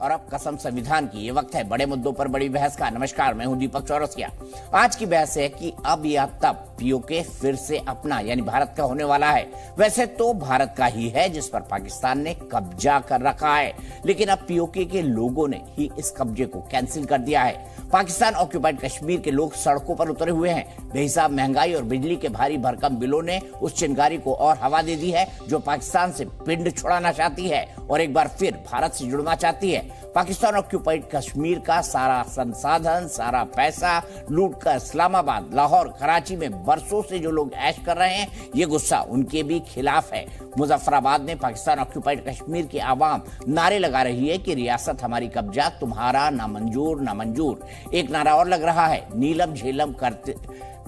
और अब कसम संविधान की। ये वक्त है बड़े मुद्दों पर बड़ी बहस का। नमस्कार, मैं हूं दीपक चौरसिया। आज की बहस है कि अब या तब पीओके फिर से अपना यानी भारत का होने वाला है। वैसे तो भारत का ही है जिस पर पाकिस्तान ने कब्जा कर रखा है, लेकिन अब पीओके के लोगों ने ही इस कब्जे को कैंसिल कर दिया है। पाकिस्तान ऑक्यूपाइड कश्मीर के लोग सड़कों पर उतरे हुए हैं। बेहिसाब महंगाई और बिजली के भारी भरकम बिलों ने उस चिंगारी को और हवा दे दी है जो पाकिस्तान से पिंड छुड़ाना चाहती है और एक बार फिर भारत से जुड़ना चाहती है। पाकिस्तान ऑक्यूपाइड कश्मीर का सारा संसाधन, सारा पैसा लूट कर इस्लामाबाद, लाहौर, कराची में बरसों से जो लोग ऐश कर रहे हैं, ये गुस्सा उनके भी खिलाफ है। मुजफ्फराबाद में पाकिस्तान ऑक्यूपाइड कश्मीर की आवाम नारे लगा रही है कि रियासत हमारी, कब्जा तुम्हारा, ना मंजूर ना मंजूर। एक नारा और लग रहा है, नीलम झेलम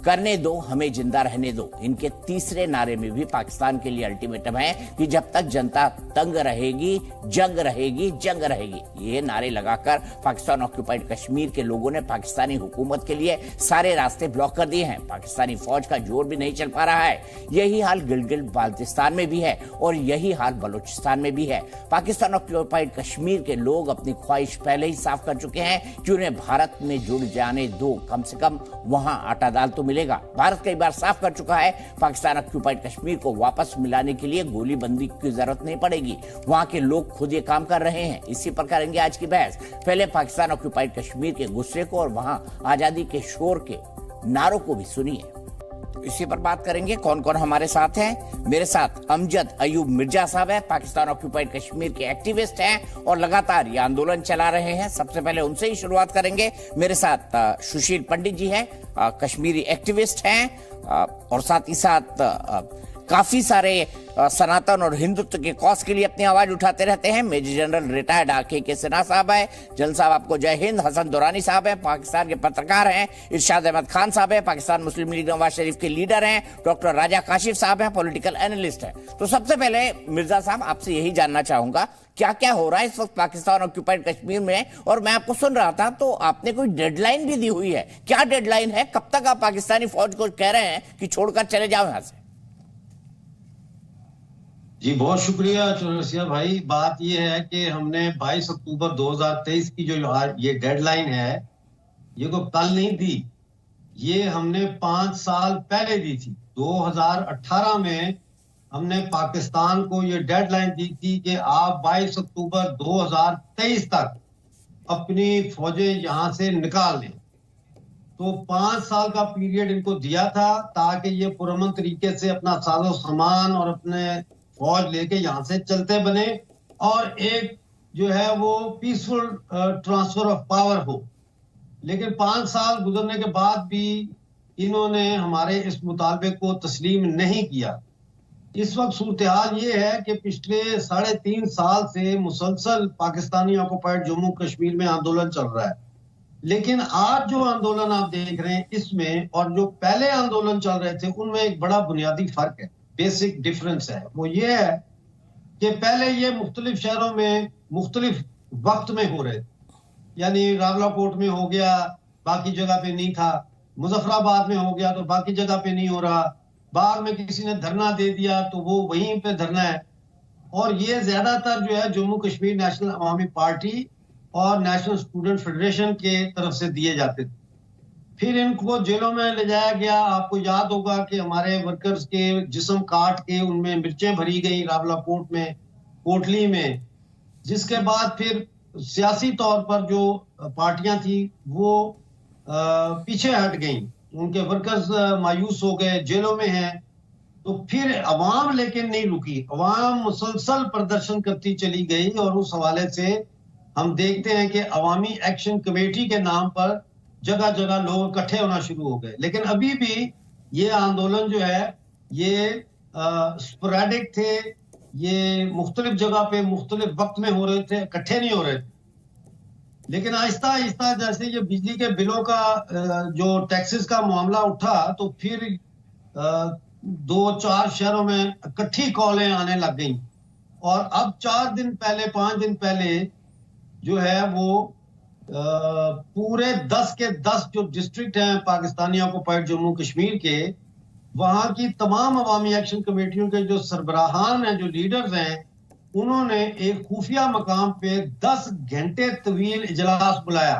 करने दो, हमें जिंदा रहने दो। इनके तीसरे नारे में भी पाकिस्तान के लिए अल्टीमेटम है कि जब तक जनता तंग रहेगी, जंग रहेगी, जंग रहेगी। ये नारे लगाकर पाकिस्तान ऑक्यूपाइड कश्मीर के लोगों ने पाकिस्तानी हुकूमत के लिए सारे रास्ते ब्लॉक कर दिए हैं। पाकिस्तानी फौज का जोर भी नहीं चल पा रहा है। यही हाल गिलगित बाल्टिस्तान में भी है और यही हाल बलूचिस्तान में भी है। पाकिस्तान ऑक्यूपाइड कश्मीर के लोग अपनी ख्वाहिश पहले ही साफ कर चुके हैं कि उन्हें भारत में जुड़ जाने दो, कम से कम वहां आटा दाल तो मिलेगा। भारत कई बार साफ कर चुका है, पाकिस्तान ऑक्यूपाइड कश्मीर को वापस मिलाने के लिए गोलीबंदी की जरूरत नहीं पड़ेगी। वहां के लोग खुद ये काम कर रहे हैं। इसी पर करेंगे आज की बहस। पहले पाकिस्तान ऑक्यूपाइड कश्मीर के गुस्से को और वहां आजादी के शोर के नारों को भी सुनिए। इसी पर बात करेंगे। कौन कौन हमारे साथ हैं? मेरे साथ अमजद अयूब मिर्जा साहब है, पाकिस्तान ऑक्यूपाइड कश्मीर के एक्टिविस्ट हैं और लगातार ये आंदोलन चला रहे हैं। सबसे पहले उनसे ही शुरुआत करेंगे। मेरे साथ सुशील पंडित जी हैं, कश्मीरी एक्टिविस्ट हैं और साथ ही साथ काफी सारे सनातन और हिंदुत्व के कॉज के लिए अपनी आवाज उठाते रहते हैं। मेजर जनरल रिटायर्ड आके के सिन्हा साहब है। जनरल साहब आपको जय हिंद। हसन दुरानी साहब है, पाकिस्तान के पत्रकार हैं। इरशाद अहमद खान साहब है, पाकिस्तान मुस्लिम लीग नवाज शरीफ के लीडर हैं। डॉक्टर राजा काशिफ साहब हैं, पॉलिटिकल एनालिस्ट हैं। तो सबसे पहले मिर्जा साहब आपसे यही जानना चाहूंगा, क्या क्या हो रहा है इस वक्त पाकिस्तान ऑक्यूपाइड कश्मीर में? और मैं आपको सुन रहा था तो आपने कोई डेडलाइन भी दी हुई है। क्या डेडलाइन है? कब तक आप पाकिस्तानी फौज को कह रहे हैं कि छोड़कर चले जाओ यहां से? जी बहुत शुक्रिया चौरसिया भाई। बात यह है कि हमने 22 अक्टूबर 2023 की जो ये डेडलाइन है, ये को कल नहीं दी, ये हमने 5 साल पहले दी थी। 2018 में हमने पाकिस्तान को ये डेडलाइन दी थी कि आप 22 अक्टूबर 2023 तक अपनी फौजें यहां से निकाल लें। तो 5 साल का पीरियड इनको दिया था ताकि ये पुरअमन तरीके से अपना साजो सामान और अपने फौज लेके यहां से चलते बने और एक जो है वो पीसफुल ट्रांसफर ऑफ पावर हो। लेकिन 5 साल गुजरने के बाद भी इन्होंने हमारे इस मुतालबे को तस्लीम नहीं किया। इस वक्त सूरत हाल ये है कि पिछले 3.5 साल से मुसलसल पाकिस्तानी ऑक्यूपाइड जम्मू कश्मीर में आंदोलन चल रहा है। लेकिन आज जो आंदोलन आप देख रहे हैं इसमें और जो पहले आंदोलन चल रहे थे उनमें एक बड़ा बुनियादी फर्क है, बेसिक डिफरेंस है। वो ये है कि पहले ये मुख्तलिफ शहरों में मुख्तलिफ वक्त में हो रहे थे, यानी रावलाकोट में हो गया, बाकी जगह पे नहीं था। मुजफ्फराबाद में हो गया तो बाकी जगह पे नहीं हो रहा। बाग में किसी ने धरना दे दिया तो वो वहीं पे धरना है। और ये ज्यादातर जो है जम्मू कश्मीर नेशनल अवामी पार्टी और नेशनल स्टूडेंट फेडरेशन के तरफ से दिए जाते थे। फिर इनको जेलों में ले जाया गया। आपको याद होगा कि हमारे वर्कर्स के जिस्म काट के उनमें मिर्चें भरी गई रावलाकोट में, कोटली में। जिसके बाद फिर सियासी तौर पर जो पार्टियां थी वो पीछे हट गईं, उनके वर्कर्स मायूस हो गए, जेलों में हैं। तो फिर अवाम लेकिन नहीं रुकी, अवाम मुसलसल प्रदर्शन करती चली गई और उस हवाले से हम देखते हैं कि अवामी एक्शन कमेटी के नाम पर जगह जगह लोग इकट्ठे होना शुरू हो गए। लेकिन अभी भी ये आंदोलन जो है ये स्पोरेडिक थे, ये मुख्तलिफ जगह पे मुख्तलिफ वक्त में हो रहे थे, इकट्ठे नहीं हो रहे थे। लेकिन आहिस्ता आहिस्ता जैसे ये बिजली के बिलों का जो टैक्सेस का मामला उठा तो फिर 2-4 शहरों में इकट्ठी कॉलें आने लग गई। और अब 4 दिन पहले 5 दिन पहले जो है वो पूरे 10 के 10 जो डिस्ट्रिक्ट हैं पाकिस्तानी ऑक्यूपाइड जम्मू कश्मीर के, वहां की तमाम अवामी एक्शन कमेटियों के जो सरबराहान हैं, जो लीडर्स हैं, उन्होंने एक खुफिया मकाम पे 10 घंटे तवील इजलास बुलाया,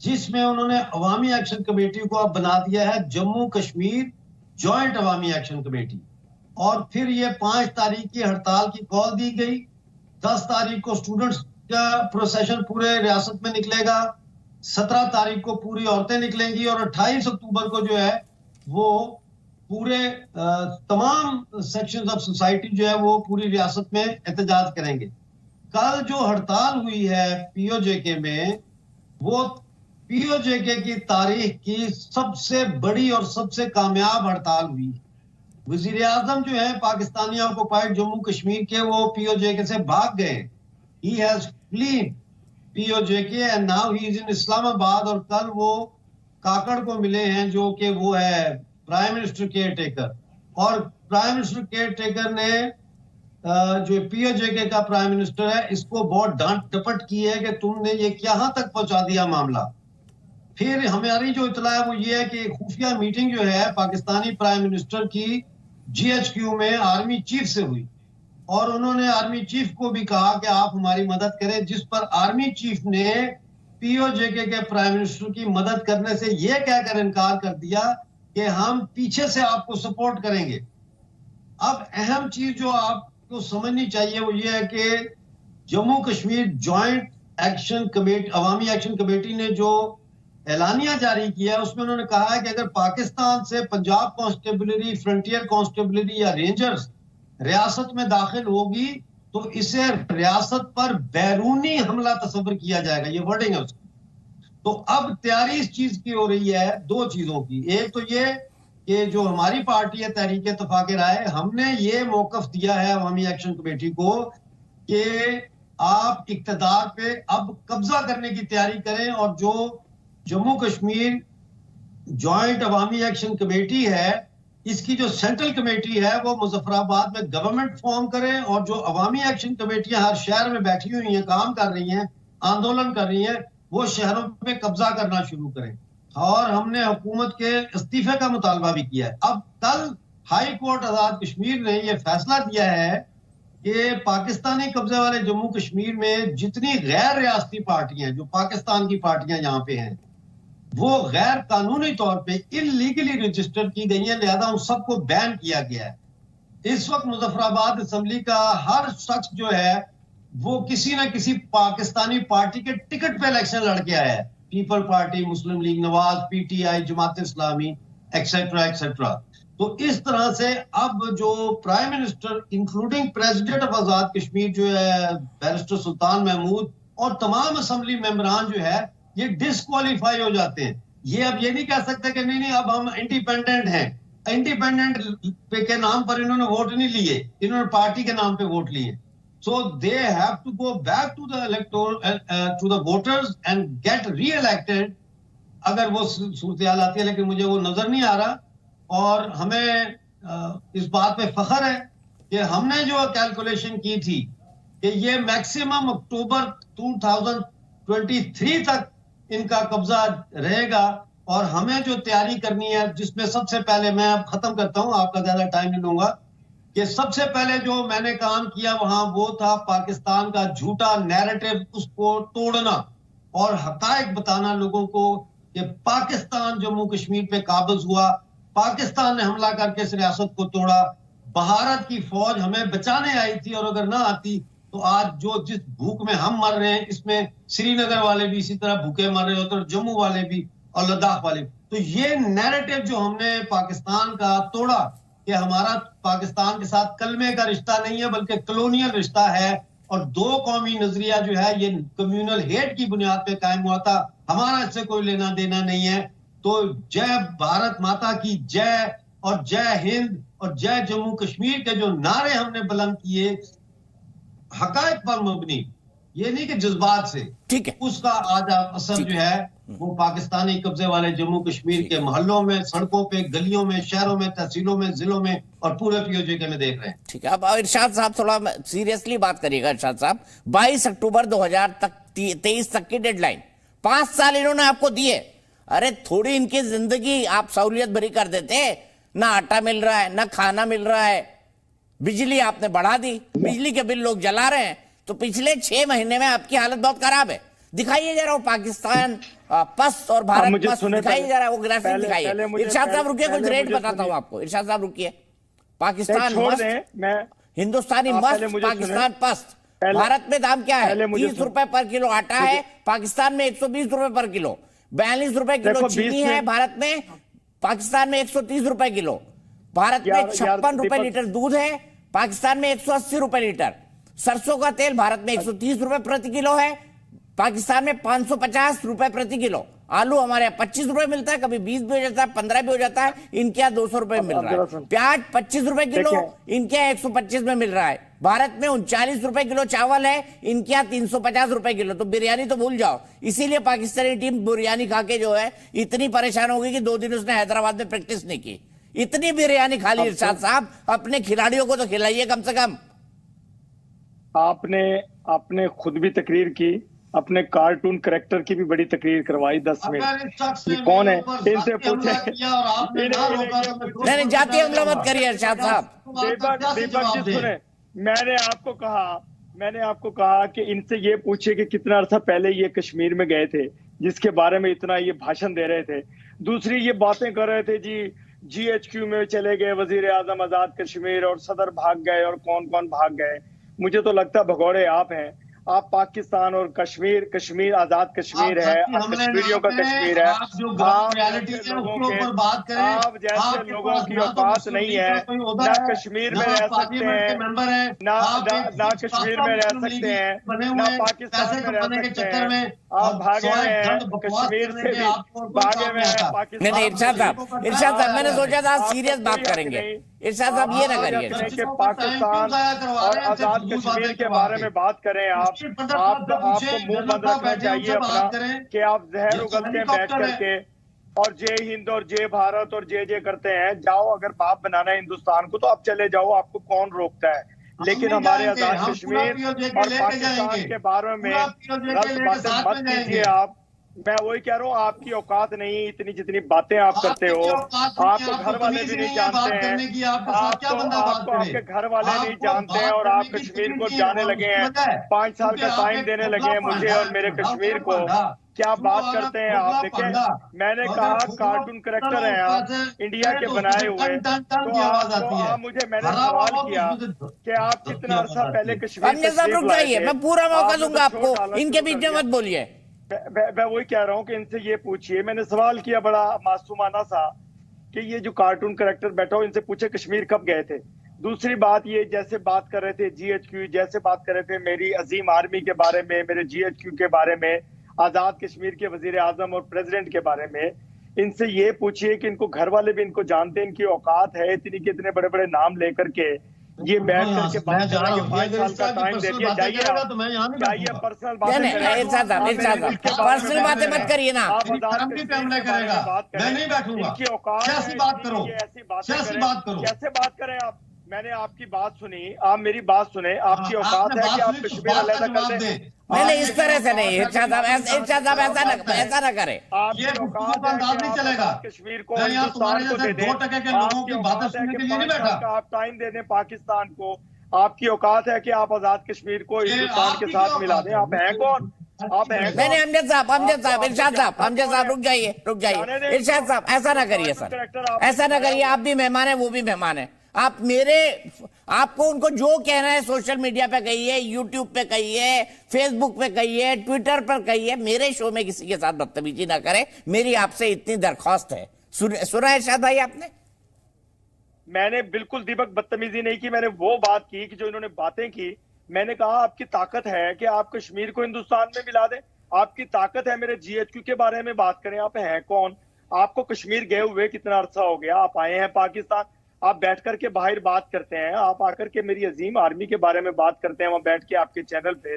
जिसमें उन्होंने अवामी एक्शन कमेटी को अब बना दिया है जम्मू कश्मीर जॉइंट अवामी एक्शन कमेटी। और फिर ये 5 तारीख की हड़ताल की कॉल दी गई। 10 तारीख को स्टूडेंट्स का प्रोसेशन पूरे रियासत में निकलेगा, 17 तारीख को पूरी औरतें निकलेंगी और 28 अक्टूबर को जो है वो पूरे तमाम सेक्शंस ऑफ सोसाइटी जो है वो पूरी रियासत में एहतजाज करेंगे। कल जो हड़ताल हुई है पीओजेके में, वो पीओजेके की तारीख की सबसे बड़ी और सबसे कामयाब हड़ताल हुई। वजीर आजम जो है पाकिस्तानी ऑक्युपाइड जम्मू कश्मीर के, वो पीओजेके से भाग गए। He has fled PoJK and now he is in Islamabad. और कल वो काकड़ को मिले हैं जो कि वो है प्राइम मिनिस्टर केयर टेकर। और प्राइम मिनिस्टर केयर टेकर ने जो पीओजेके का प्राइम मिनिस्टर है, इसको बहुत डांट डपट की है कि तुमने ये कहां तक पहुंचा दिया मामला। फिर हमारी जो इतला है वो ये है कि खुफिया मीटिंग जो है पाकिस्तानी प्राइम मिनिस्टर की GHQ में आर्मी चीफ से हुई और उन्होंने आर्मी चीफ को भी कहा कि आप हमारी मदद करें, जिस पर आर्मी चीफ ने पीओजेके के प्राइम मिनिस्टर की मदद करने से यह कहकर इनकार कर दिया कि हम पीछे से आपको सपोर्ट करेंगे। अब अहम चीज जो आपको समझनी चाहिए वो ये है कि Jammu Kashmir joint action committee, Awami action committee ने जो एलानिया जारी किया है उसमें उन्होंने कहा है कि अगर पाकिस्तान से पंजाब कांस्टेबलरी, फ्रंटियर कांस्टेबलरी या रेंजर्स रियासत में दाखिल होगी तो इसे रियासत पर बैरूनी हमला तस्वर किया जाएगा, ये वर्डिंग है उसकी। तो अब तैयारी इस चीज की हो रही है, 2 चीजों की। एक तो ये कि जो हमारी पार्टी है तहरीक इत्तेफाक राय, हमने ये मौकफ दिया है अवामी एक्शन कमेटी को कि आप इक्तदार पे अब कब्जा करने की तैयारी करें और जो जम्मू कश्मीर जॉइंट अवामी एक्शन कमेटी है, इसकी जो सेंट्रल कमेटी है वो मुजफ्फराबाद में गवर्नमेंट फॉर्म करे और जो अवामी एक्शन कमेटियां हर शहर में बैठी हुई हैं, काम कर रही हैं, आंदोलन कर रही हैं, वो शहरों पे कब्जा करना शुरू करें। और हमने हुकूमत के इस्तीफे का मुतालबा भी किया है। अब कल हाई कोर्ट आजाद कश्मीर ने यह फैसला दिया है कि पाकिस्तानी कब्जे वाले जम्मू कश्मीर में जितनी गैर रियासती पार्टियां हैं, जो पाकिस्तान की पार्टियां यहाँ पे हैं, वो गैर कानूनी तौर पे इलीगली रजिस्टर की गई है, लिहाजा उन सबको बैन किया गया है। इस वक्त मुजफ्फराबाद असेंबली का हर शख्स जो है वो किसी न किसी पाकिस्तानी पार्टी के टिकट पे इलेक्शन लड़के आया है, people party, Muslim League Nawaz, PTI, Jamaat Islami, etcetera etcetera. तो इस तरह से अब जो prime minister including president of Azad Kashmir जो है बैरिस्टर सुल्तान महमूद और तमाम असेंबली मेंबरान जो है ये डिस्क्वालीफाई हो जाते हैं। ये अब ये नहीं कह सकते कि नहीं अब हम इंडिपेंडेंट हैं। इंडिपेंडेंट पे के नाम पर इन्होंने वोट नहीं लिए, इन्होंने पार्टी के नाम पे वोट लिए। So they have to go back to the electoral to the voters and get re-elected अगर वो सूरत-ए-हाल आती है, लेकिन मुझे वो नजर नहीं आ रहा। और हमें इस बात पे फख्र है कि हमने जो कैलकुलेशन की थी कि ये मैक्सिमम अक्टूबर 2023 तक इनका कब्जा रहेगा और हमें जो तैयारी करनी है, जिसमें सबसे पहले मैं अब खत्म करता हूं, आपका ज्यादा टाइम नहीं लूंगा, कि सबसे पहले जो मैंने काम किया वहां वो था पाकिस्तान का झूठा नैरेटिव, उसको तोड़ना और हकायक बताना लोगों को कि पाकिस्तान जम्मू कश्मीर पे काबिज हुआ, पाकिस्तान ने हमला करके इस रियासत को तोड़ा, भारत की फौज हमें बचाने आई थी और अगर ना आती तो आज जो जिस भूख में हम मर रहे हैं इसमें श्रीनगर वाले भी इसी तरह भूखे मर रहे होते और जम्मू वाले भी और लद्दाख वाले। तो ये नैरेटिव जो हमने पाकिस्तान का तोड़ा कि हमारा पाकिस्तान के साथ कलमे का रिश्ता नहीं है बल्कि कॉलोनियल रिश्ता है और 2 कौमी नजरिया जो है ये कम्युनल हेट की बुनियाद पे कायम हुआ था, हमारा इससे कोई लेना देना नहीं है। तो जय भारत माता की जय और जय हिंद और जय जम्मू कश्मीर के जो नारे हमने बुलंद किए हकायक पर मबनी, ये नहीं कि जज्बात से, ठीक है, उसका आज असर जो है वो पाकिस्तानी कब्जे वाले जम्मू कश्मीर के मोहल्लों में, सड़कों पे, गलियों में, शहरों में, तहसीलों में, जिलों में और पूरे पीओजेके में देख रहे हैं। ठीक है, अब इरशाद साहब थोड़ा सीरियसली बात करिएगा। इरशाद साहब, 22 अक्टूबर 2023 तक की डेडलाइन, 5 साल इन्होंने आपको दिए। अरे थोड़ी इनकी जिंदगी आप सहूलियत भरी कर देते, ना आटा मिल रहा है, ना खाना मिल रहा है, बिजली आपने बढ़ा दी, बिजली के बिल लोग जला रहे हैं। तो पिछले 6 महीने में आपकी हालत बहुत खराब है। दिखाइए जरा वो पाकिस्तान पस्त और भारत पस्त, दिखाइए जरा वो ग्राफिक दिखाइए। इरशाद साहब रुकिए, कुछ रेट बताता हूं आपको। इरशाद साहब रुकिए। पाकिस्तान मस्त, हिंदुस्तानी मस्त, पाकिस्तान पस्त। भारत में दाम क्या है? 30 रुपए पर किलो आटा है, पाकिस्तान में 120 रुपए पर किलो। 42 रुपए किलो चीनी है भारत में, पाकिस्तान में 130 रुपए किलो। भारत में 56 रुपए लीटर दूध है, पाकिस्तान में 180 रुपए लीटर। सरसों का तेल भारत में 130 रुपए प्रति किलो है, पाकिस्तान में 550 रुपए प्रति किलो। आलू हमारे यहाँ 25 रुपए मिलता है, कभी 20 भी हो जाता है, 15 भी हो जाता है, इनके यहाँ 200 रुपए मिल रहा है। प्याज 25 रुपए किलो, इनके यहाँ 125 में मिल रहा है। भारत में 39 रुपए किलो चावल है, इनके यहाँ 350 रुपए किलो। तो बिरयानी तो भूल जाओ। इसीलिए पाकिस्तानी टीम बिरयानी खा के जो है इतनी परेशान हो गई कि 2 दिन उसने हैदराबाद में प्रैक्टिस नहीं की। इतनी बिरयानी खा ली। इरशाद साहब, अपने खिलाड़ियों को तो खिलाइए कम से कम। आपने खुद भी तकरीर की, अपने कार्टून करेक्टर की भी बड़ी तकरीर करवाई 10 मिनट। ये कौन है? इनसे पूछे। नहीं, जातीय हमला मत करिए इरशाद साहब। दीपक जी सुने, मैंने आपको कहा कि इनसे ये पूछिए कि कितना अर्सा पहले ये कश्मीर में गए थे, जिसके बारे में इतना ये भाषण दे रहे थे। दूसरी ये बातें कर रहे थे जी, GHQ में चले गए वजीर आजम आजाद कश्मीर और सदर भाग गए और कौन कौन भाग गए। मुझे तो लगता है भगोड़े आप हैं। आप पाकिस्तान और कश्मीर आजाद कश्मीर है, कश्मीरियों का कश्मीर है। आप जैसे लोगों की औकात नहीं है, ना कश्मीर में रह सकते हैं, ना कश्मीर में रह सकते हैं, ना पाकिस्तान में रह सकते हैं। आप भागे हैं कश्मीर से भी, भागे हुए हैं पाकिस्तान। नहीं, इरशाद साहब मैंने सोचा था सीरियस बात करेंगे। इरशाद साहब ये ना करिए। पाकिस्तान और आजाद कश्मीर के बारे में बात करें। आपको मुंह बंद रखना चाहिए अपना कि आप जहर उगलते हैं बैठ करके और जय हिंद और जय भारत और जय जय करते हैं। जाओ, अगर बाप बनाना है हिंदुस्तान को तो आप चले जाओ, आपको कौन रोकता है। लेकिन हमारे आजाद कश्मीर और पाकिस्तान के बारे में गलत बातें मत कीजिए। आप, मैं वही कह रहा हूँ, आपकी औकात नहीं इतनी जितनी बातें आप करते हो। आपको घर वाले भी नहीं जानते हैं, आपको आपके घर वाले नहीं जानते हैं और आप कश्मीर को जाने लगे हैं। 5 साल का टाइम देने लगे हैं मुझे और मेरे कश्मीर को। क्या बात करते हैं आप? देखें, मैंने कहा कार्टून करेक्टर हैं आप, इंडिया के बनाए हुए। तो मैंने सवाल किया कि आप कितना अर्सा पहले कश्मीर। रुक जाइए, मैं पूरा मौका दूंगा आपको, इनके बीच में मत बोलिए। मैं वही कह रहा हूँ कि इनसे ये पूछिए। मैंने सवाल किया बड़ा मासूमाना सा कि ये जो कार्टून करेक्टर बैठा हो, इनसे पूछे कश्मीर कब गए थे। दूसरी बात ये, जैसे बात कर रहे थे GHQ, जैसे बात कर रहे थे मेरी अजीम आर्मी के बारे में, मेरे GHQ के बारे में, आजाद कश्मीर के वजीर आजम और प्रेसिडेंट के बारे में, इनसे ये पूछिए कि इनको घर वाले भी इनको जानते हैं, इनकी औकात है इतनी कि इतने बड़े बड़े नाम लेकर के ये बैठ करके बात कर रहे हैं। 5 साल का टाइम दे दिया, जाइए पर्सनल बातें मत करिए ना। मैं नहीं बैठूंगा। इनकी औकात, कैसी बात करो, कैसे बात करें आप? मैंने आपकी बात सुनी, आप मेरी बात सुने। आपकी औकात है कि आप कश्मीर अलग कर दें? नहीं, इस तरह से नहीं। इरशाद साहब ऐसा ना करे। आपकी औकात नहीं चलेगा। कश्मीर को, हिंदुस्तान को दे दें। आप टाइम दे दें पाकिस्तान को। आपकी औकात है कि आप आजाद कश्मीर को हिंदुस्तान के साथ मिला दें। आप हैं कौन? आप हैं? नहीं, अमजद साहब, इरशाद साहब रुक जाइए। इरशाद साहब ऐसा ना करिए सर, ऐसा ना करिए। आप भी मेहमान है, वो भी मेहमान है। आपको उनको जो कहना है सोशल मीडिया पे कहिए, यूट्यूब पे कहिए, फेसबुक पे कहिए, ट्विटर पर कहिए। मेरे शो में किसी के साथ बदतमीजी ना करें, मेरी आपसे इतनी दरख्वास्त है। सुना है शायद भाई आपने? मैंने बिल्कुल दीपक बदतमीजी नहीं की। मैंने वो बात की कि जो इन्होंने बातें की, मैंने कहा आपकी ताकत है कि आप कश्मीर को हिंदुस्तान में मिला दें। आपकी ताकत है मेरे GHQ के बारे में बात करें। आप हैं कौन? आपको कश्मीर गए हुए कितना अर्सा हो गया? आप आए हैं पाकिस्तान, आप बैठ करके बाहर बात करते हैं। आप आकर के मेरी अजीम आर्मी के बारे में बात करते हैं वहां बैठ के आपके चैनल पे।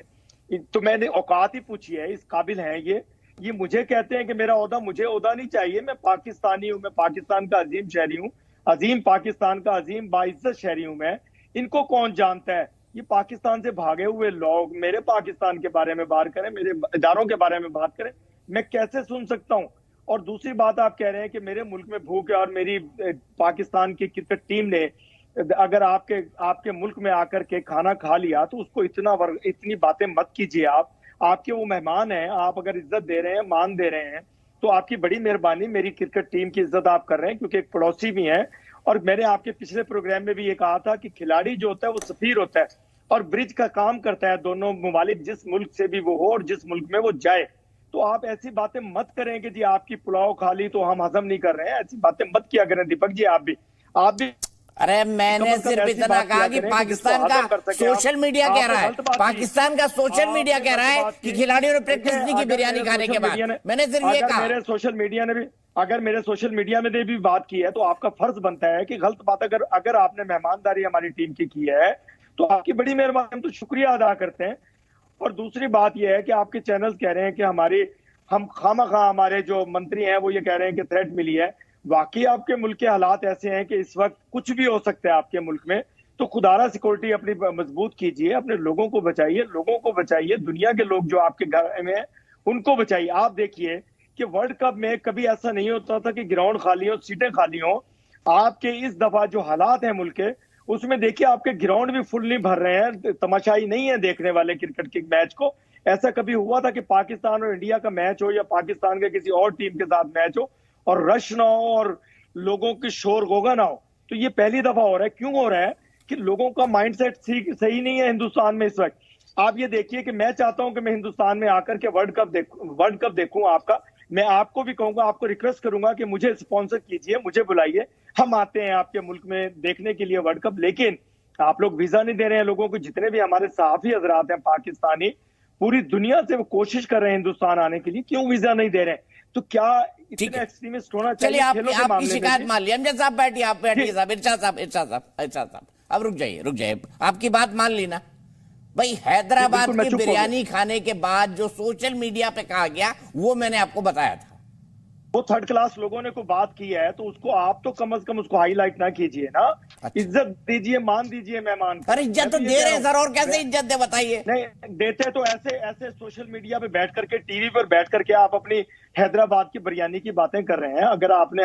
तो मैंने औकात ही पूछी है, इस काबिल हैं ये मुझे कहते हैं कि मेरा ओहदा, मुझे ओहदा नहीं चाहिए। मैं पाकिस्तानी हूँ, मैं पाकिस्तान का अजीम शहरी हूँ, अजीम पाकिस्तान का अजीम बाइज्जत शहरी हूँ मैं। इनको कौन जानता है? ये पाकिस्तान से भागे हुए लोग मेरे पाकिस्तान के बारे में बात करें, मेरे इदारों के बारे में बात करें, मैं कैसे सुन सकता हूँ? और दूसरी बात, आप कह रहे हैं कि मेरे मुल्क में भूख है और मेरी पाकिस्तान की क्रिकेट टीम ने अगर आपके मुल्क में आकर के खाना खा लिया तो उसको इतनी बातें मत कीजिए। आपके वो मेहमान हैं, आप अगर इज्जत दे रहे हैं, मान दे रहे हैं तो आपकी बड़ी मेहरबानी। मेरी क्रिकेट टीम की इज्जत आप कर रहे हैं क्योंकि एक पड़ोसी भी हैं। और मैंने आपके पिछले प्रोग्राम में भी ये कहा था कि खिलाड़ी जो होता है वो सफीर होता है और ब्रिज का काम करता है दोनों ममालिक, जिस मुल्क से भी वो हो और जिस मुल्क में वो जाए। तो आप ऐसी बातें मत करें कि जी आपकी पुलाव खा ली तो हम हजम नहीं कर रहे हैं, ऐसी बातें मत किया करें दीपक जी। आप भी अरे मैंने सिर्फ इतना कहा कि पाकिस्तान का सोशल मीडिया कह रहा है, पाकिस्तान का सोशल मीडिया कह रहा है कि खिलाड़ियों ने प्रैक्टिस नहीं की बिरयानी खाने के बाद। मैंने सिर्फ ये कहा। मेरे सोशल मीडिया ने भी बात की है तो आपका फर्ज बनता है कि गलत बात अगर आपने मेहमानदारी हमारी टीम की है तो आपकी बड़ी मेहरबानी, हम तो शुक्रिया अदा करते हैं। और दूसरी बात यह है कि आपके चैनल्स कह रहे हैं कि हम खामखा हमारे जो मंत्री हैं वो ये कह रहे हैं कि थ्रेट मिली है। वाकई आपके मुल्क के हालात ऐसे हैं कि इस वक्त कुछ भी हो सकता है आपके मुल्क में। तो खुदारा सिक्योरिटी अपनी मजबूत कीजिए, अपने लोगों को बचाइए, दुनिया के लोग जो आपके घर में हैं उनको बचाइए। आप देखिए कि वर्ल्ड कप में कभी ऐसा नहीं होता था कि ग्राउंड खाली हो, सीटें खाली हो। आपके इस दफा जो हालात हैं मुल्क के, उसमें देखिए आपके ग्राउंड भी फुल नहीं भर रहे हैं, तमाशाई नहीं है देखने वाले क्रिकेट के मैच को। ऐसा कभी हुआ था कि पाकिस्तान और इंडिया का मैच हो या पाकिस्तान के किसी और टीम के साथ मैच हो और रश ना हो और लोगों की शोर गोगा ना हो? तो ये पहली दफा हो रहा है। क्यों हो रहा है? कि लोगों का माइंडसेट सही नहीं है हिंदुस्तान में इस वक्त। आप ये देखिए कि मैं चाहता हूं कि मैं हिंदुस्तान में आकर के वर्ल्ड कप देखूं आपका। मैं आपको भी कहूंगा, आपको रिक्वेस्ट करूंगा कि मुझे स्पॉन्सर कीजिए, मुझे बुलाइए, हम आते हैं आपके मुल्क में देखने के लिए वर्ल्ड कप। लेकिन आप लोग वीजा नहीं दे रहे हैं लोगों को। जितने भी हमारे सहाफी हजरात हैं पाकिस्तानी, पूरी दुनिया से वो कोशिश कर रहे हैं हिंदुस्तान आने के लिए, क्यों वीजा नहीं दे रहे हैं? तो क्या इतने एक्सट्रीमिस्ट होना चाहिए? चलिए आपकी शिकायत मान ली। अमजद साहब बैठिए, आप बैठिए साहब। इरशाद साहब अब रुक जाइए, आपकी बात मान ली ना भाई। हैदराबाद की बिरयानी खाने के बाद जो सोशल मीडिया पे कहा गया वो मैंने आपको बताया था। वो थर्ड क्लास लोगों ने कोई बात की है तो उसको आप तो कम से कम उसको हाईलाइट ना कीजिए ना। अच्छा। इज्जत दीजिए, मान दीजिए मेहमान को। अरे इज्जत तो दे रहे हैं सर, और कैसे इज्जत दे बताइए? नहीं देते तो ऐसे सोशल मीडिया पे बैठ करके, टीवी पर बैठ करके आप अपनी हैदराबाद की बिरयानी की बातें कर रहे हैं। अगर आपने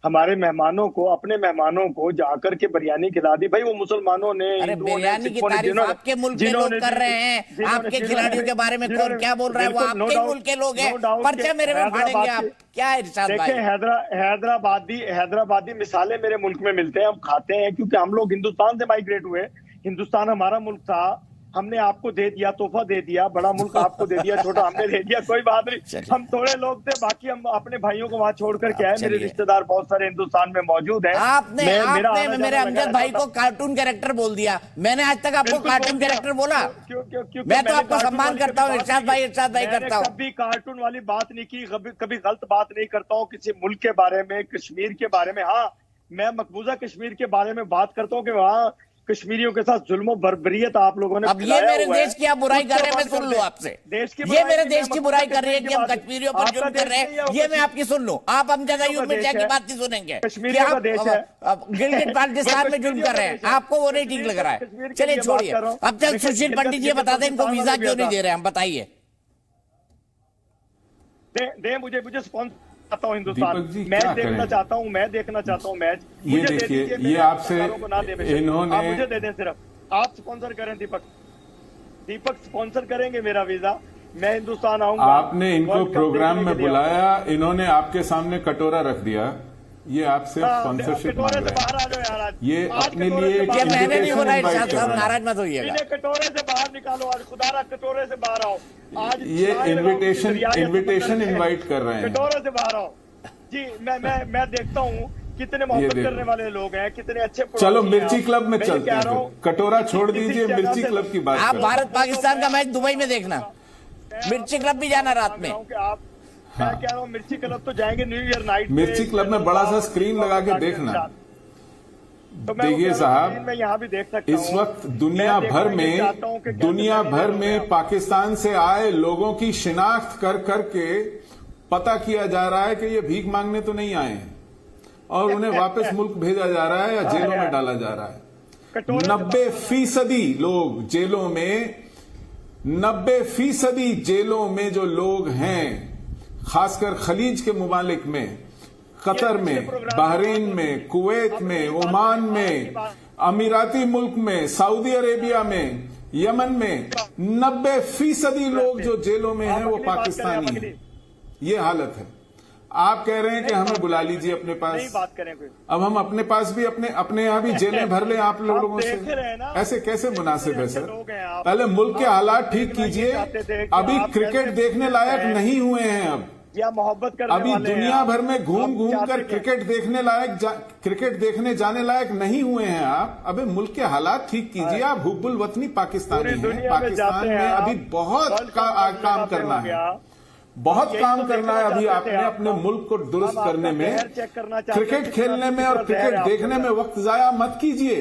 हमारे मेहमानों को, अपने मेहमानों को जाकर के बिरयानी खिला दी, भाई वो मुसलमानों ने, अरे बिरयानी की तारीफ आपके मुल्क के लोग कर रहे हैं। आपके खिलाड़ियों के बारे में कौन क्या बोल रहा है? वो आपके मुल्क के लोग हैं। पर्चा मेरे में फाड़ेंगे आप। क्या इरशाद भाई? हैदराबादी मिसालें मेरे मुल्क में मिलते हैं, हम खाते हैं क्योंकि हम लोग हिंदुस्तान से माइग्रेट हुए। हिंदुस्तान हमारा मुल्क था, हमने आपको दे दिया, तोहफा दे दिया। बड़ा मुल्क आपको दे दिया, छोटा हमने दे दिया, कोई बात नहीं। हम थोड़े लोग थे, बाकी हम अपने भाइयों को वहां छोड़ करके आए। मेरे रिश्तेदार बहुत सारे हिंदुस्तान में मौजूद हैं। आपने मेरे अमजद भाई को कार्टून कैरेक्टर बोल दिया। मैंने आज तक आपको कार्टून कैरेक्टर बोला? मैं तो आपको सम्मान करता हूँ इरशाद भाई करता हूँ। कभी कार्टून वाली बात नहीं की, कभी गलत बात नहीं करता हूँ किसी मुल्क के बारे में, कश्मीर के बारे में। हाँ, मैं मकबूजा कश्मीर के बारे में बात करता हूँ कि वहाँ कश्मीरियों के साथ जुल्म बर्बरियत आप लोगों ने। अब ये मेरे देश की आप बुराई कर रहे हैं, मैं सुन लूं आपसे। ये मेरे देश की बुराई कर रही है कि हम कश्मीरियों पर जुल्म कर रहे हैं, ये मैं आपकी सुन लूं। आप अमजद अयूब मिर्जा की बात नहीं सुनेंगे। कश्मीर का देश है, गिलगित बाल्टिस्तान में जुल्म कर रहे हैं, आपको वो नहीं ठीक लग रहा है। चलिए छोड़िए। अब तक सुशील पंडित जी बता दें इनको वीजा क्यों नहीं दे रहे हैं, हम बताइए। मुझे स्पॉन्सर चाहता हूँ हिंदुस्तान, मैच देखना चाहता हूँ, मैं देखना चाहता हूँ मैच। ये देखिए, ये आपसे इन्होंने, आप मुझे दे दें, सिर्फ आप स्पॉन्सर करें। दीपक स्पॉन्सर करेंगे मेरा वीजा, मैं हिंदुस्तान आऊंगा। आपने इनको प्रोग्राम में बुलाया, इन्होंने आपके सामने कटोरा रख दिया। ये आपसे स्पॉन्सरशिप मांग रहे हैं। ये अपने लिए मैंने नहीं बोला, नाराज मत होइएगा। कटोरे से बाहर निकालो आज, खुदारा कटोरे से बाहर आओ आज। ये इनविटेशन इनवाइट कर रहे हैं, कटोरे से बाहर आओ जी। मैं देखता हूँ कितने मोहब्बत करने वाले लोग हैं, कितने अच्छे। चलो मिर्ची क्लब में चलते हैं, कटोरा छोड़ दीजिए, मिर्ची क्लब की बात। आप भारत पाकिस्तान का मैच दुबई में देखना, मिर्ची क्लब भी जाना रात में। मैं कह रहा हूँ मिर्ची क्लब तो जाएंगे न्यू ईयर नाइट। मिर्ची क्लब में बड़ा सा स्क्रीन लगा के देखना। देखिए साहब, मैं यहाँ भी देख सकता हूँ इस वक्त दुनिया भर में पाकिस्तान से आए लोगों की शिनाख्त कर करके पता किया जा रहा है कि ये भीख मांगने तो नहीं आए हैं, और उन्हें वापस मुल्क भेजा जा रहा है या जेलों में डाला जा रहा है। 90% लोग जेलों में, 90% जेलों में जो लोग हैं, खासकर खलीज के मुमालिक में, कतर में, बहरीन में, कुवैत में, ओमान में, अमीराती मुल्क में, सऊदी अरेबिया में, यमन में 90% लोग जो जेलों में हैं वो पाकिस्तानी हैं। ये हालत है। आप कह रहे हैं कि हमें बुला लीजिए अपने पास। बात करें कोई। अब हम अपने पास भी अपने यहाँ भी जेलें भर लें आप लोगों से? ऐसे कैसे मुनासिब है सर? पहले मुल्क के हालात ठीक कीजिए। अभी क्रिकेट देखने लायक नहीं हुए हैं। अब या मोहब्बत करने अभी दुनिया भर में घूम कर क्रिकेट देखने जाने लायक नहीं हुए हैं आप। अबे मुल्क के हालात ठीक कीजिए। आप हुब्बुल वतनी पाकिस्तानी हैं। पाकिस्तान में अभी बहुत काम करना है, बहुत काम करना है अभी आपने अपने मुल्क को दुरुस्त करने में। क्रिकेट खेलने में और क्रिकेट देखने में वक्त जाया मत कीजिए,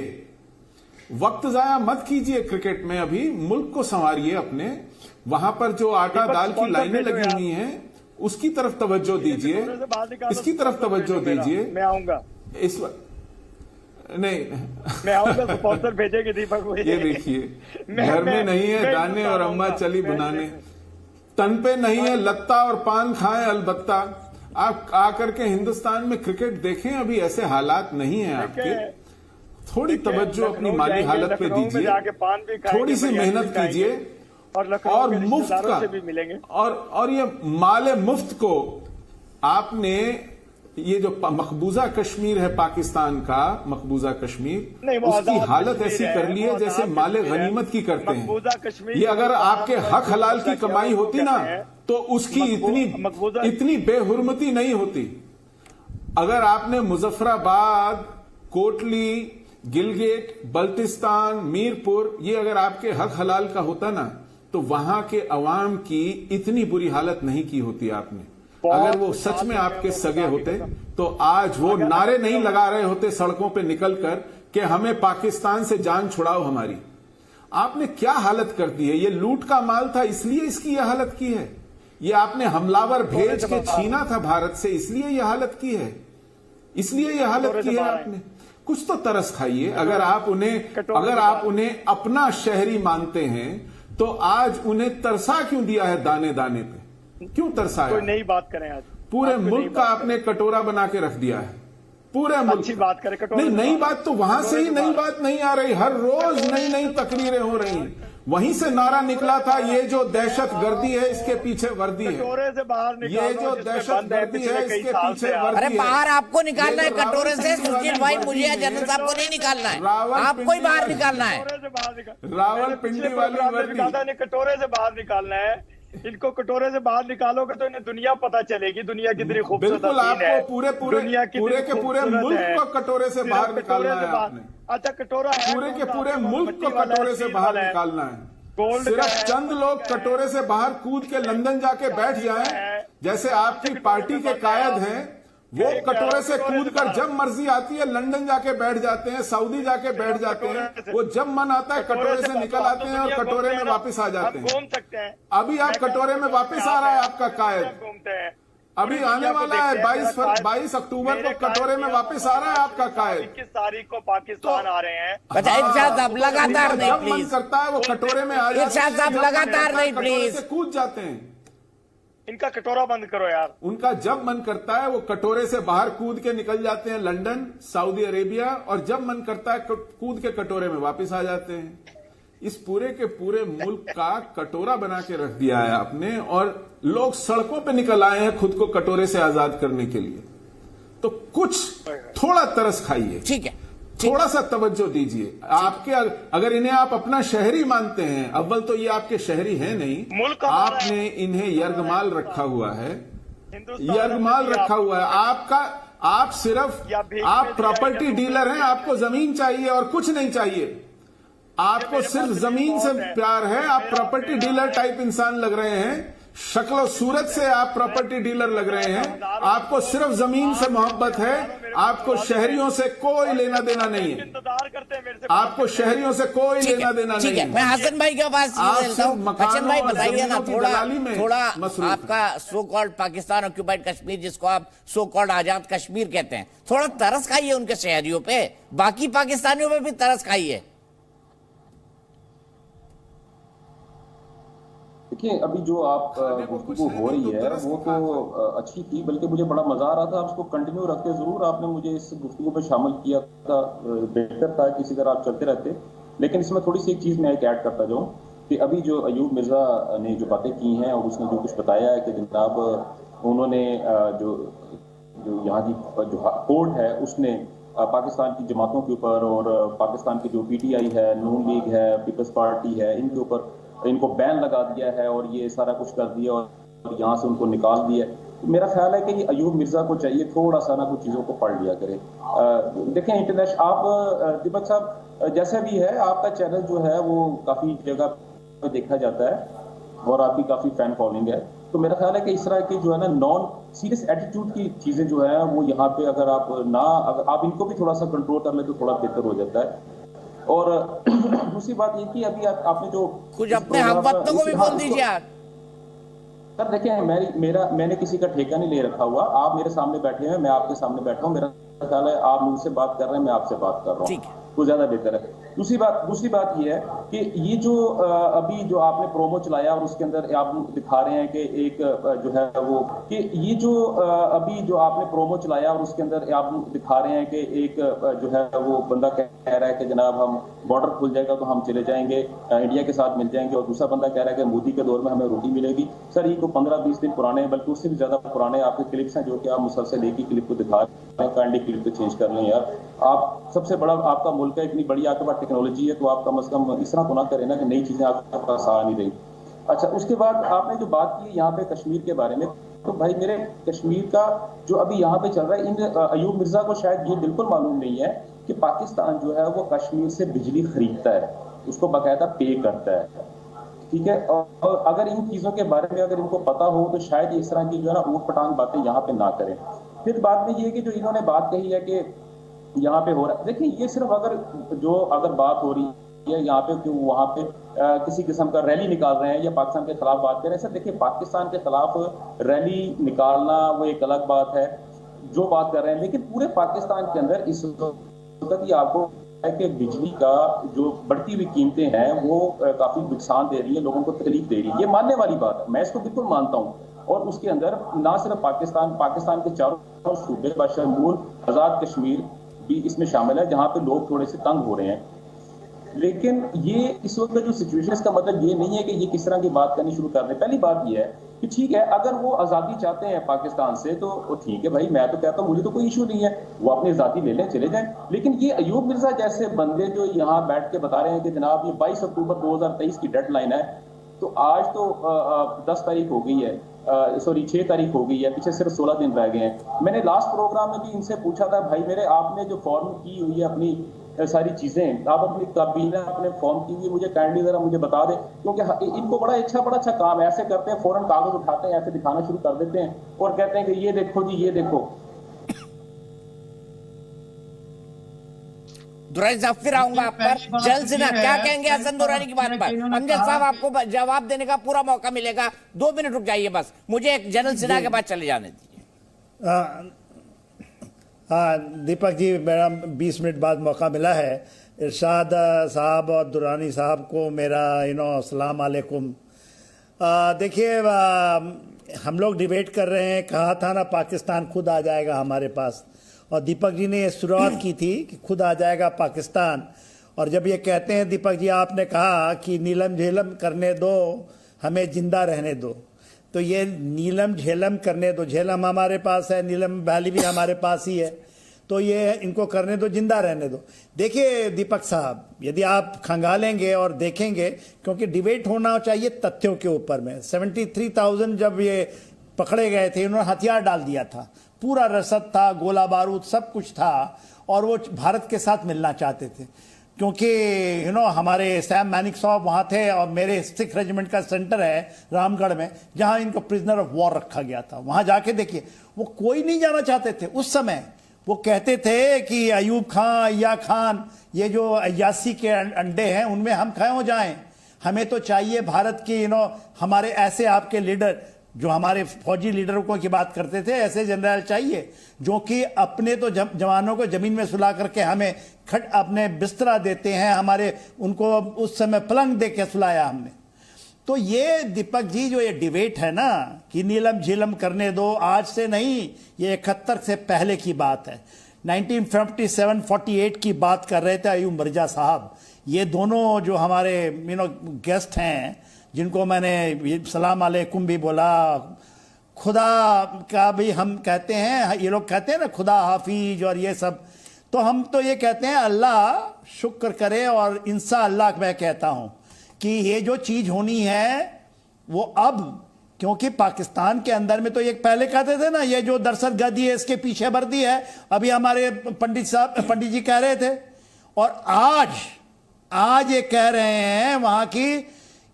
वक्त जाया मत कीजिए क्रिकेट में। अभी मुल्क को संवारिए अपने। वहां पर जो आटा दाल की लाइनें लगी हुई हैं उसकी तरफ तवज्जो दीजिए, इसकी तरफ तवज्जो दीजिए। मैं आऊंगा इस वक्त नहीं, मैं आऊंगा। स्पॉन्सर भेजेंगे दीपक को। ये देखिए, घर में नहीं है दाने और अम्मा चली बनाने, तन पे नहीं है लत्ता और पान खाएं अलबत्ता। आप आकर के हिंदुस्तान में क्रिकेट देखें। अभी ऐसे हालात नहीं है आपके। थोड़ी तवज्जो अपनी माली हालत पे दीजिए, थोड़ी सी मेहनत कीजिए और मुफ्त का भी मिलेंगे। और ये माले मुफ्त को आपने, ये जो मकबूजा कश्मीर है पाकिस्तान का, मकबूजा कश्मीर, उसकी हालत ऐसी कर ली है जैसे माले गनीमत की करते हैं। ये अगर आपके हक हलाल की कमाई होती ना तो उसकी इतनी बेहुरमती नहीं होती। अगर आपने मुजफ्फराबाद, कोटली, गिलगित, बल्तिस्तान, मीरपुर, ये अगर आपके हक हलाल का होता ना तो वहां के अवाम की इतनी बुरी हालत नहीं की होती आपने। अगर वो सच में आपके सगे होते तो आज वो नारे नहीं लगा रहे होते सड़कों पे निकलकर कि हमें पाकिस्तान से जान छुड़ाओ हमारी। आपने क्या हालत कर दी है? ये लूट का माल था इसलिए इसकी यह हालत की है। ये आपने हमलावर भेज के छीना था भारत से इसलिए यह हालत की है, इसलिए यह हालत की है आपने। कुछ तो तरस खाइए। अगर आप उन्हें अपना शहरी मानते हैं तो आज उन्हें तरसा क्यों दिया है? दाने दाने पे क्यों तरसाया? कोई नई बात करें आज। पूरे मुल्क का आपने कटोरा बना के रख दिया है। पूरे मुल्क अच्छी बात करें। नहीं, नई बात तो वहां से ही नई बात नहीं आ रही। हर रोज नई नई तकरीरें हो रही हैं। वहीं से नारा निकला था, ये जो दहशत गर्दी है इसके पीछे वर्दी है। कटोरे से बाहर निकालो, ये जो दहशत गर्दी है इसके पीछे वर्दी है। अरे बाहर आपको निकालना है कटोरे से। सुशील भाई, मुझे या जनरल साहब को नहीं निकालना है, आपको ही बाहर निकालना है। रावलपिंडी वाली वर्दी कटोरे से बाहर निकालना है। इनको कटोरे से बाहर निकालोगे तो इन्हें दुनिया पता चलेगी, दुनिया कितनी खूबसूरत है। बिल्कुल, आपको पूरे के पूरे मुल्क को कटोरे से बाहर निकालना है आपने। अच्छा, कटोरा है पूरे के पूरे मुल्क को कटोरे से बाहर निकालना है। सिर्फ चंद लोग कटोरे से बाहर कूद के लंदन जाके बैठ जाएं, जैसे आपकी पार्टी के कायद हैं, वो कटोरे से कूद कर जब मर्जी आती है लंदन जाके बैठ जाते हैं, सऊदी जाके बैठ जाते हैं। वो जब मन आता है कटोरे से निकल आते हैं और कटोरे में वापस आ जाते हैं। अभी आप कटोरे में वापस आ रहा है आपका कायद। अभी आने वाला है 22 अक्टूबर को कटोरे में वापस आ रहा है आपका कायद। 21 तारीख को पाकिस्तान आ रहे हैं। अच्छा इरशाद साहब, लगातार नहीं जब मन प्लीज। करता है वो कटोरे में आ जाते हैं। इरशाद साहब, लगातार नहीं प्लीज। कूद जाते हैं। इनका कटोरा बंद करो यार। उनका जब मन करता है वो कटोरे से बाहर कूद के निकल जाते हैं लंदन, सऊदी अरेबिया, और जब मन करता है कूद के कटोरे में वापस आ जाते हैं। इस पूरे के पूरे मुल्क का कटोरा बना के रख दिया है आपने, और लोग सड़कों पे निकल आए हैं खुद को कटोरे से आजाद करने के लिए। तो कुछ थोड़ा तरस खाइए, ठीक है, थोड़ा सा तवज्जो दीजिए। आपके अगर इन्हें आप अपना शहरी मानते हैं, अव्वल तो ये आपके शहरी हैं नहीं, आपने इन्हें यर्गमाल रखा हुआ है, यर्गमाल रखा हुआ है। आप प्रॉपर्टी डीलर हैं, आपको जमीन चाहिए और कुछ नहीं चाहिए। आपको सिर्फ जमीन से प्यार है। आप प्रॉपर्टी डीलर टाइप इंसान लग रहे हैं, शक्ल सूरत से आप प्रॉपर्टी डीलर लग रहे हैं। आपको सिर्फ जमीन से मोहब्बत है, आपको शहरियों से कोई लेना देना नहीं है। आपको शहरियों से कोई लेना देना नहीं है। मैं हसन भाई के पास हसन भाई बताइए ना, थोड़ा आपका so called Pakistan occupied Kashmir, जिसको आप सो कॉल्ड आजाद कश्मीर कहते हैं, थोड़ा तरस खाइए उनके शहरियों पे, बाकी पाकिस्तानियों पे भी तरस खाइए। देखिए, अभी जो आप गुफ्तगू हो रही है वो तो अच्छी थी, बल्कि मुझे बड़ा मजा आ रहा था। उसको कंटिन्यू रखते जरूर आपने मुझे इस गुफ्तगू में शामिल किया। बेहतर था, किसी तरह आप चलते रहते। लेकिन इसमें थोड़ी सी एक चीज़ मैं एक ऐड करता जाऊँ कि अभी जो अयूब मिर्ज़ा ने जो बातें की हैं और उसने जो कुछ बताया है कि जनाब उन्होंने जो जो यहाँ की जो कोर्ट है उसने पाकिस्तान की जमातों के ऊपर और पाकिस्तान की जो पीटीआई है, नून लीग है, पीपल्स पार्टी है, इनके ऊपर इनको बैन लगा दिया है और ये सारा कुछ कर दिया और यहाँ से उनको निकाल दिया। तो मेरा ख्याल है कि ये अयूब मिर्ज़ा को चाहिए थोड़ा सा ना कुछ चीज़ों को पढ़ लिया करे। देखें इंटरनेशनल, आप दीपक साहब जैसा भी है, आपका चैनल जो है वो काफ़ी जगह पर देखा जाता है और आपकी काफ़ी फैन फॉलोइंग है। तो मेरा ख्याल है कि इस तरह की जो है ना नॉन सीरियस एटीट्यूड की चीज़ें जो है वो यहाँ पे अगर आप इनको भी थोड़ा सा कंट्रोल कर ले तो थोड़ा बेहतर हो जाता है। और दूसरी बात ये कि अभी आपने जो कुछ अपने हम वक्तों को भी बोल दीजिए आप। सर देखें, मैंने किसी का ठेका नहीं ले रखा हुआ। आप मेरे सामने बैठे हैं, मैं आपके सामने बैठा हूँ। मेरा ख्याल है आप मुझसे बात कर रहे हैं, मैं आपसे बात कर रहा हूँ, तो ज्यादा बेहतर है। दूसरी बात ये है कि ये जो अभी जो आपने प्रोमो चलाया और उसके अंदर आप दिखा रहे हैं कि एक जो है वो कि ये जो अभी जो आपने प्रोमो चलाया और उसके अंदर आप दिखा रहे हैं कि एक जो है वो बंदा कह रहा है कि जनाब हम बॉर्डर खुल जाएगा तो हम चले जाएंगे, इंडिया के साथ मिल जाएंगे, और दूसरा बंदा कह रहा है कि मोदी के दौर में हमें रोटी मिलेगी। सर ये तो 15-20 दिन पुराने हैं, बल्कि उससे भी ज्यादा पुराने आपके क्लिप्स हैं जो कि आप मुसलसल एक ही क्लिप को दिखा रहे हैं। काइंडली क्लिप को चेंज कर लें यार। आप सबसे बड़ा आपका मुल्क है, इतनी बड़ी आपके पास टेक्नोलॉजी है, तो आप कम से कम इस तरह तो ना करें ना कि नई चीजें आपके पास आ नहीं रही। अच्छा, उसके बाद आपने जो बात की यहाँ पे कश्मीर के बारे में, तो भाई मेरे कश्मीर का जो अभी यहाँ पे चल रहा है, इन अयूब मिर्जा को शायद ये बिल्कुल मालूम नहीं है कि पाकिस्तान जो है वो कश्मीर से बिजली खरीदता है, उसको बाकायदा पे करता है, ठीक है। और अगर इन चीजों के बारे में अगर इनको पता हो तो शायद इस तरह की जो है ना ऊट पटांग बातें यहाँ पे ना करें। फिर बाद में ये कि जो इन्होंने बात कही है कि यहाँ पे हो रहा है, देखिए ये सिर्फ अगर बात हो रही है यहाँ पे कि वहाँ पे किसी किस्म का रैली निकाल रहे हैं या पाकिस्तान के खिलाफ बात कर रहे हैं। सर देखिए, पाकिस्तान के खिलाफ रैली निकालना वो एक अलग बात है जो बात कर रहे हैं, लेकिन पूरे पाकिस्तान के अंदर इस वक्त ही आपको है कि बिजली का जो बढ़ती हुई कीमतें हैं वो काफी नुकसान दे रही है, लोगों को तकलीफ दे रही है। ये मानने वाली बात है, मैं इसको बिल्कुल मानता हूँ। और उसके अंदर ना सिर्फ पाकिस्तान के चारों सूबे बशमूल आजाद कश्मीर भी इसमें शामिल है, जहाँ पे लोग थोड़े से तंग हो रहे हैं। लेकिन ये इस वक्त जो सिचुएशन, इसका मतलब ये नहीं है कि ये किस तरह की बात करनी शुरू कर रहे हैं। पहली बात ये है कि ठीक है, अगर वो आज़ादी चाहते हैं पाकिस्तान से तो ठीक है भाई, मैं तो कहता हूँ मुझे तो कोई इशू नहीं है, वो अपनी आज़ादी ले लें, चले जाएं। लेकिन ये अयूब मिर्जा जैसे बंदे जो यहाँ बैठ के बता रहे हैं कि जनाब ये 22 अक्टूबर 2023 की डेडलाइन है, तो आज तो 10 तारीख हो गई है, सॉरी 6 तारीख हो गई है, पीछे सिर्फ 16 दिन रह गए हैं। मैंने लास्ट प्रोग्राम में भी इनसे पूछा था, भाई मेरे आपने जो फॉर्म की हुई है अपनी सारी चीजें, आप अपनी काबीना अपने फॉर्म की हुई मुझे काइंडली जरा मुझे बता दें, क्योंकि इनको बड़ा अच्छा काम ऐसे करते हैं, फौरन कागज उठाते हैं, ऐसे दिखाना शुरू कर देते हैं और कहते हैं कि ये देखो जी, ये देखो। दुरानी साहब फिर आऊंगा आप पर जल्द से ना, क्या कहेंगे हसन दुरानी की बात पर? अमजद साहब आपको जवाब देने का पूरा मौका मिलेगा, 2 मिनट रुक जाइए बस, मुझे एक जनरल सिन्हा के बाद चले जाने दीजिए। हाँ दीपक जी, मेरा 20 मिनट बाद मौका मिला है। इरशाद साहब और दुरानी साहब को मेरा अस्सलाम वालेकुम। देखिए, हम लोग डिबेट कर रहे हैं, कहा था ना पाकिस्तान खुद आ जाएगा हमारे पास, और दीपक जी ने शुरुआत की थी कि खुद आ जाएगा पाकिस्तान। और जब ये कहते हैं दीपक जी, आपने कहा कि नीलम झेलम करने दो, हमें जिंदा रहने दो, तो ये नीलम झेलम करने दो, झेलम हमारे पास है, नीलम वैली भी हमारे पास ही है, तो ये इनको करने दो, जिंदा रहने दो। देखिए दीपक साहब, यदि आप खंगालेंगे और देखेंगे, क्योंकि डिबेट होना चाहिए तथ्यों के ऊपर में। 73,000 जब ये पकड़े गए थे, उन्होंने हथियार डाल दिया था, पूरा रसद था, गोला बारूद सब कुछ था, और वो भारत के साथ मिलना चाहते थे, क्योंकि हमारे सैम मैनिक साहब वहाँ थे, और मेरे 6 रेजिमेंट का सेंटर है रामगढ़ में, जहाँ इनको प्रिजनर ऑफ वॉर रखा गया था। वहाँ जाके देखिए, वो कोई नहीं जाना चाहते थे उस समय। वो कहते थे कि अयूब खान, अय्या खान, ये जो अय्यासी के अंडे हैं उनमें हम क्यों जाएं, हमें तो चाहिए भारत की हमारे ऐसे आपके लीडर, जो हमारे फौजी लीडरों को की बात करते थे, ऐसे जनरल चाहिए जो कि अपने तो जवानों को जमीन में सुला करके हमें अपने बिस्तरा देते हैं, हमारे उनको उस समय पलंग दे के सुलाया हमने। तो ये दीपक जी जो ये डिबेट है ना कि नीलम झीलम करने दो, आज से नहीं, ये 71 से पहले की बात है। 1947-48 की बात कर रहे थे अयूब मिर्जा साहब। ये दोनों जो हमारे गेस्ट हैं, जिनको मैंने सलाम अलैकुम भी बोला, खुदा का भी हम कहते हैं, ये लोग कहते हैं ना खुदा हाफिज और ये सब, तो हम तो ये कहते हैं अल्लाह शुक्र करे और इंसा अल्लाह मैं कहता हूं कि ये जो चीज होनी है वो अब, क्योंकि पाकिस्तान के अंदर में तो ये पहले कहते थे ना ये जो दहशतगर्दी है इसके पीछे वर्दी है, अभी हमारे पंडित जी कह रहे थे, और आज ये कह रहे हैं वहां की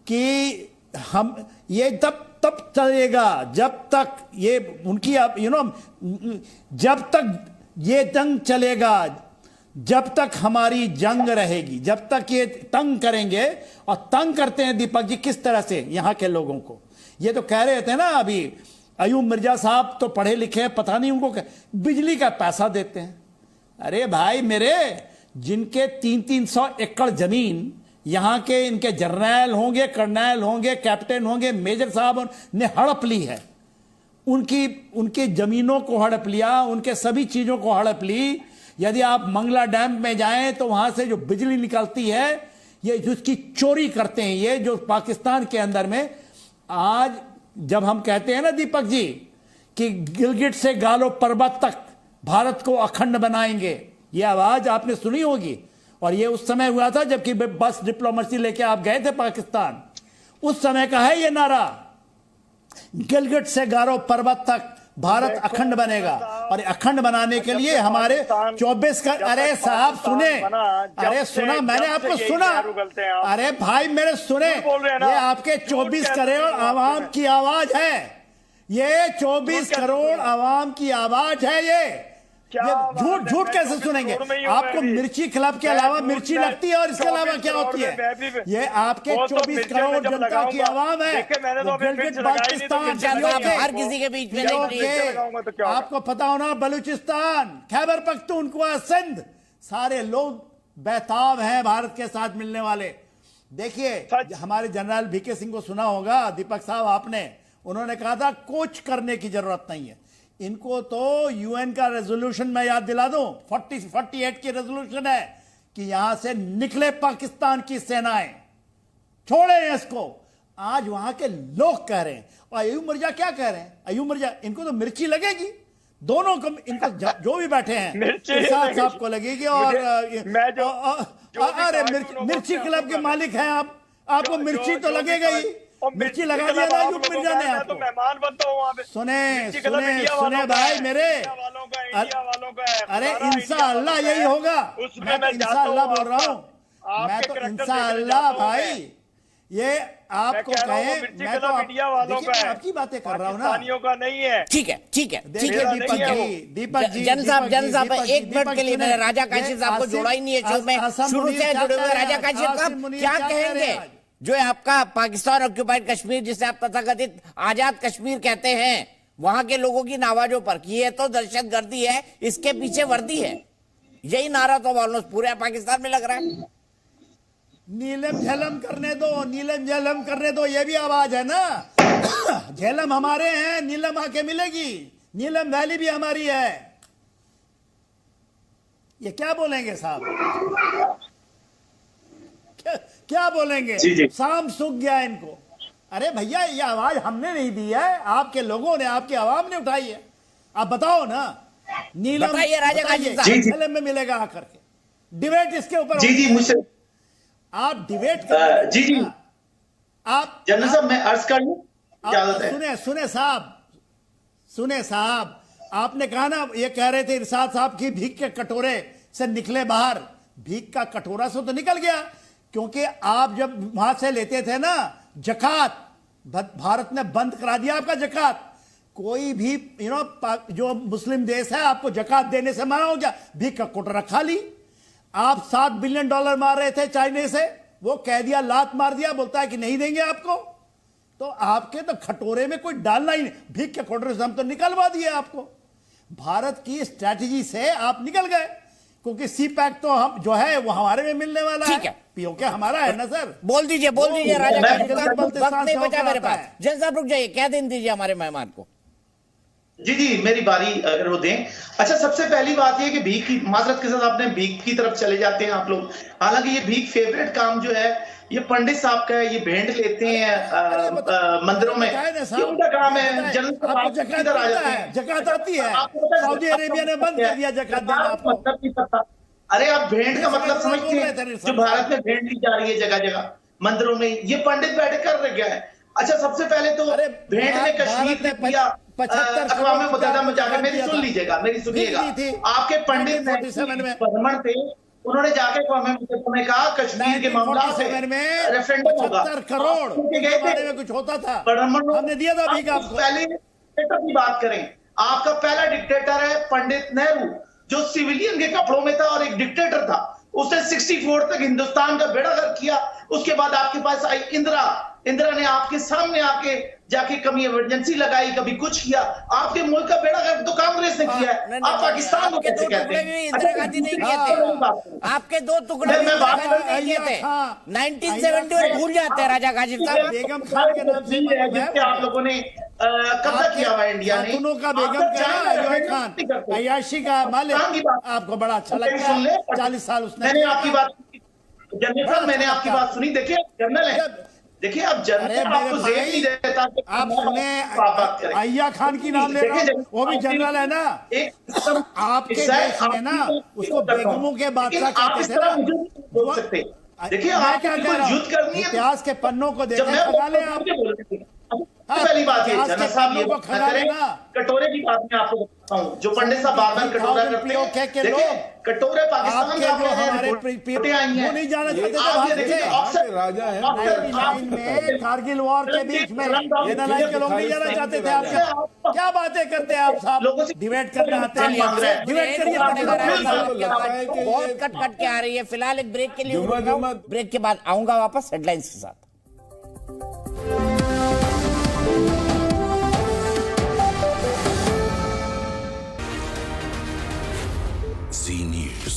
कि हम ये तब चलेगा जब तक ये उनकी जब तक ये जंग चलेगा, जब तक हमारी जंग रहेगी, जब तक ये तंग करेंगे। और तंग करते हैं दीपक जी किस तरह से यहां के लोगों को, ये तो कह रहे थे ना अभी अयूब मिर्जा साहब तो पढ़े लिखे, पता नहीं उनको बिजली का पैसा देते हैं। अरे भाई मेरे, जिनके 300 एकड़ जमीन यहां के इनके जर्नैल होंगे, कर्नैल होंगे, कैप्टन होंगे, मेजर साहब ने हड़प ली है, उनकी जमीनों को हड़प लिया, उनके सभी चीजों को हड़प ली। यदि आप मंगला डैम में जाएं तो वहां से जो बिजली निकलती है ये जिसकी चोरी करते हैं ये जो पाकिस्तान के अंदर में। आज जब हम कहते हैं ना दीपक जी कि गिलगिट से गालो पर्वत तक भारत को अखंड बनाएंगे, ये आवाज आपने सुनी होगी, और ये उस समय हुआ था जबकि बस डिप्लोमेसी लेके आप गए थे पाकिस्तान, उस समय का है ये नारा, गिलगिट से गारो पर्वत तक भारत अखंड बनेगा। और अखंड बनाने के लिए हमारे 24 का, अरे साहब सुने, अरे सुना मैंने आपको सुना, अरे भाई मेरे सुने, ये आपके 24 करोड़ आवाम की आवाज है, ये 24 करोड़ आवाम की आवाज है। ये झूठ कैसे सुनेंगे? आपको मिर्ची क्लब के अलावा मिर्ची लगती है और इसके अलावा क्या होती है? ये आपके 24 करोड़ जनता की आवाम है, पाकिस्तान हर किसी के बीच में नहीं। आपको पता होना बलूचिस्तान, खैबर पख्तूनख्वा, सिंध, सारे लोग बेताब हैं भारत के साथ मिलने वाले। देखिए हमारे जनरल वीके सिंह को सुना होगा दीपक साहब आपने, उन्होंने कहा था कुछ करने की जरूरत नहीं है। इनको तो यूएन का रेजोल्यूशन मैं याद दिला दूं, 48 की रेजोल्यूशन है कि यहां से निकले पाकिस्तान की सेनाएं, छोड़े इसको। आज वहां के लोग कह रहे हैं, और अयूब मिर्जा क्या कह रहे हैं? अयूब मिर्जा, इनको तो मिर्ची लगेगी, दोनों को, इनको जो भी बैठे हैं साहब को लगेगी। और अरे मिर्ची क्लब के मालिक हैं आप, आपको मिर्ची तो लगेगा ही, मिर्ची लगा दिया था अयूब मिर्जा ने आपको। तो मेहमान बनता हूं वहां पे। सुने भाई मेरे, अरे इंशाअल्लाह यही होगा, मैं तो इंशाअल्लाह बोल रहा हूं, मैं तो इंशाअल्लाह भाई, ये आपको कहे, मैं तो आपकी बातें कर रहा हूं ना, का नहीं है। ठीक है दीपक जी जन साहब 1 मिनट के लिए मैंने राजा काशिफ साहब को जोड़ा ही नहीं है शो में, शुरू से जुड़े हुए राजा काशिफ साहब क्या कहेंगे जो आपका पाकिस्तान ऑक्यूपाइड कश्मीर, जिसे आप तथाकथित आजाद कश्मीर कहते हैं, वहां के लोगों की आवाजों पर कि ये तो दहशतगर्दी है, इसके पीछे वर्दी है, यही नारा तो ऑलमोस्ट पूरे पाकिस्तान में लग रहा है। नीलम झेलम करने दो, नीलम झेलम करने दो, ये भी आवाज है ना। झेलम हमारे हैं, नीलम आके मिलेगी, नीलम वैली भी हमारी है। ये क्या बोलेंगे साहब, क्या बोलेंगे? शाम सूख गया इनको। अरे भैया ये आवाज हमने नहीं दी है, आपके लोगों ने, आपकी आवाम ने उठाई है। आप बताओ ना, नीलम राजा में मिलेगा आकर के, डिबेट इसके ऊपर। जी मुझसे आप डिबेट कर, जी आप जनरल साहब मैं अर्ज कर लूं, इजाजत है? सुने साहब, आपने कहा ना, ये कह रहे थे इरशाद साहब की भीख के कटोरे से निकले बाहर, भीख का कटोरा से तो निकल गया, क्योंकि आप जब वहां से लेते थे ना जकात, भारत ने बंद करा दिया आपका जकात। कोई भी जो मुस्लिम देश है आपको जकात देने से मना हो गया, भीख का कटोरा खा ली। आप $7 बिलियन मार रहे थे चाइना से, वो कह दिया, लात मार दिया, बोलता है कि नहीं देंगे आपको। तो आपके तो खटोरे में कोई डालना ही नहीं, भीख के कटोरे से हम तो निकलवा दिए आपको। भारत की स्ट्रैटेजी से आप निकल गए, क्योंकि सी पैक तो हम जो है वो हमारे में मिलने वाला है, पीओके हमारा है ना सर। बोल दीजिए राजा, वक्त नहीं बचा मेरे पास। जन साहब रुक जाइए, क्या दिन दीजिए हमारे मेहमान को। जी जी, मेरी बारी अगर वो दें। अच्छा, सबसे पहली बात ये कि भीख की माजरत के साथ आपने भीख की तरफ चले जाते हैं आप लोग। हालांकि ये भीख फेवरेट काम जो है ये पंडित साहब का है, ये भेंट लेते हैं मंदिरों में, ये उनका काम है। जनरल किधर आ जाते हैं, जकात आती है, सऊदी अरेबिया ने बंद कर दिया जकात देना आपको। मतलब नहीं पता। अरे आप भेंट का मतलब समझते हैं, जो भारत में भेंट दी जा रही है जगह जगह मंदिरों में, ये पंडित बैठे कर रहे क्या है। अच्छा, सबसे पहले तो भेंट में कश्मीर ने किया अक़वाम मुत्तहिदा में जाकर, मेरी सुन लीजिएगा, मेरी सुनिएगा, आपके पंडित भ्रमण थे, उन्होंने जाके अक़वाम मुत्तहिदा में कहा कश्मीर के मामला पे रेफरेंडम होगा। 75 करोड़ गए थे, में कुछ होता था, हमने दिया था भीख आपको। पहले डिक्टेटर की बात करें, आपका पहला डिक्टेटर है पंडित नेहरू, जो सिविलियन के कपड़ों में था और एक डिक्टेटर था। उसने 64 तक हिंदुस्तान का बेड़ा गर्क किया। उसके बाद आपके पास आई इंदिरा ने आपके सामने आके जाके कभी इमरजेंसी लगाई, कभी कुछ किया। आपके मुल्क का बेड़ा गर्क तो कांग्रेस ने किया है। आप पाकिस्तान को कैसे कहते हैं? इंदिरा गांधी नहीं किए थे, आपके 2 टुकड़े 1971 भूल जाते हैं राजा गाजिब साहब। बेगम खान के नाम से आप लोगों ने कब्जा किया हुआ इंडिया ने। का बेगम खान अय्याशी का मालिक, आपको बड़ा अच्छा लगता है। 40 साल उसने। मैंने आपकी बात जनरल साहब, मैंने आपकी बात सुनी। देखिए जनरल है, देखिए आप जनरल, आपको जेल नहीं देता। आप सुने अय्या खान की नाम ले रहा हूं, वो भी जनरल है ना। आपके देश में ना उसको बेगमों के बादशाह कहते थे ना। देखिए आप क्या कह रहा हूं, युद्ध करनी है, इतिहास के पन्नों को देखकर खगा ले आप। पहली बात है जनरल साहब, ये कटोरे की बात मैं आपको बताता हूं, जो पंडित साहब बार बार कटोरा करते हैं। देखिए कटोरे पाकिस्तान के जो हमारे आई हैं, वो नहीं जाना चाहते थे। राजा है में कारगिल वॉर के बीच में नेदरलैंड के लोग नहीं जाना चाहते थे। आप क्या बातें करते हैं आप साहब, डिबेट करने आते हैं, डिबेट करिए। बहुत कट के आ रही है। फिलहाल एक ब्रेक के लिए, ब्रेक के बाद आऊंगा वापस हेडलाइंस के साथ। Z News.